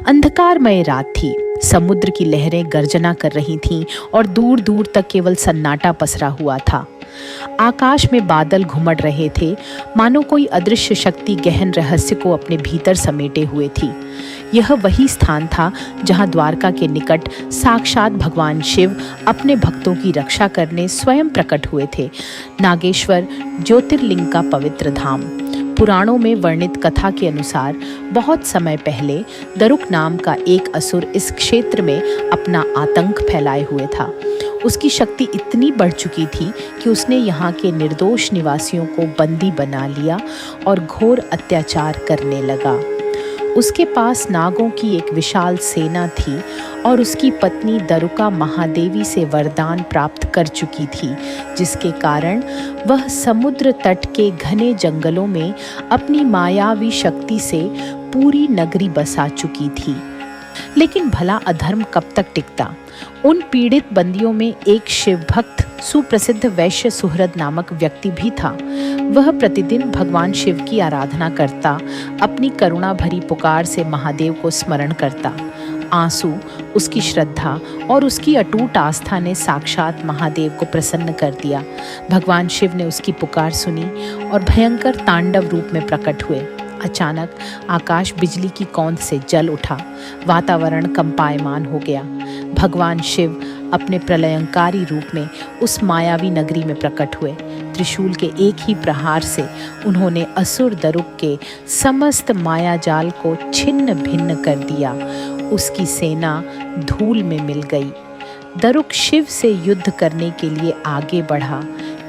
अंधकारमय रात थी। समुद्र की लहरें गर्जना कर रही थीं और दूर दूर तक केवल सन्नाटा पसरा हुआ था। आकाश में बादल घुमड़ रहे थे, मानो कोई अदृश्य शक्ति गहन रहस्य को अपने भीतर समेटे हुए थी। यह वही स्थान था जहां द्वारका के निकट साक्षात भगवान शिव अपने भक्तों की रक्षा करने स्वयं प्रकट हुए थे। नागेश्वर ज्योतिर्लिंग का पवित्र धाम। पुराणों में वर्णित कथा के अनुसार बहुत समय पहले दरुक नाम का एक असुर इस क्षेत्र में अपना आतंक फैलाए हुए था। उसकी शक्ति इतनी बढ़ चुकी थी कि उसने यहाँ के निर्दोष निवासियों को बंदी बना लिया और घोर अत्याचार करने लगा। उसके पास नागों की एक विशाल सेना थी और उसकी पत्नी दरुका महादेवी से वरदान प्राप्त कर चुकी थी, जिसके कारण वह समुद्र तट के घने जंगलों में अपनी मायावी शक्ति से पूरी नगरी बसा चुकी थी। लेकिन भला अधर्म कब तक टिकता? उन पीड़ित बंदियों में एक शिव भक्त सुप्रसिद्ध वैश्य सुहृद नामक व्यक्ति भी था। वह प्रतिदिन भगवान शिव की आराधना करता, अपनी करुणा भरी पुकार से महादेव को स्मरण करता। आंसू, उसकी श्रद्धा और उसकी अटूट आस्था ने साक्षात महादेव को प्रसन्न कर दिया। भगवान शिव ने उसकी पुकार सुनी और भयंकर तांडव रूप में प्रकट हुए। अचानक आकाश बिजली की कौंध से जल उठा, वातावरण कंपायमान हो गया। भगवान शिव अपने प्रलयंकारी रूप में उस मायावी नगरी में प्रकट हुए। त्रिशूल के एक ही प्रहार से उन्होंने असुर दरुक के समस्त मायाजाल को छिन्न भिन्न कर दिया। उसकी सेना धूल में मिल गई। दरुक शिव से युद्ध करने के लिए आगे बढ़ा,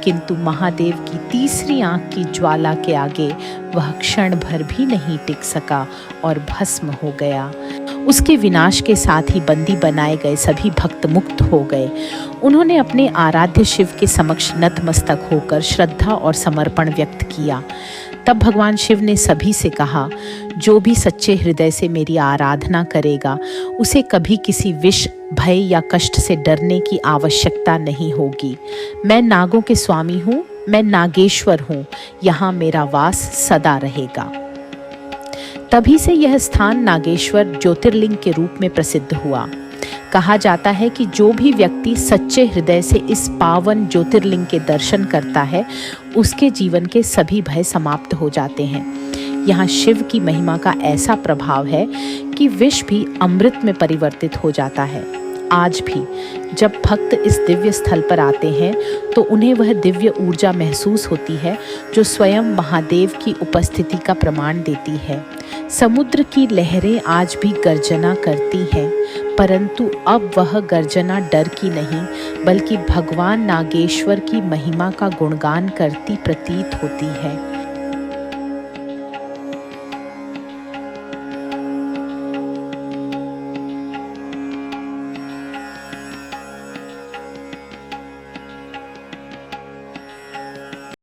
किंतु महादेव की तीसरी आंख की ज्वाला के आगे वह क्षण भर भी नहीं टिक सका और भस्म हो गया। उसके विनाश के साथ ही बंदी बनाए गए सभी भक्त मुक्त हो गए। उन्होंने अपने आराध्य शिव के समक्ष नतमस्तक होकर श्रद्धा और समर्पण व्यक्त किया। तब भगवान शिव ने सभी से कहा, जो भी सच्चे हृदय से मेरी आराधना करेगा उसे कभी किसी विष, भय या कष्ट से डरने की आवश्यकता नहीं होगी। मैं नागों के स्वामी हूँ, मैं नागेश्वर हूँ, यहाँ मेरा वास सदा रहेगा। तभी से यह स्थान नागेश्वर ज्योतिर्लिंग के रूप में प्रसिद्ध हुआ। कहा जाता है कि जो भी व्यक्ति सच्चे हृदय से इस पावन ज्योतिर्लिंग के दर्शन करता है, उसके जीवन के सभी भय समाप्त हो जाते हैं। यहाँ शिव की महिमा का ऐसा प्रभाव है कि विष भी अमृत में परिवर्तित हो जाता है। आज भी जब भक्त इस दिव्य स्थल पर आते हैं तो उन्हें वह दिव्य ऊर्जा महसूस होती है जो स्वयं महादेव की उपस्थिति का प्रमाण देती है। समुद्र की लहरें आज भी गर्जना करती हैं, परंतु अब वह गर्जना डर की नहीं बल्कि भगवान नागेश्वर की महिमा का गुणगान करती प्रतीत होती है।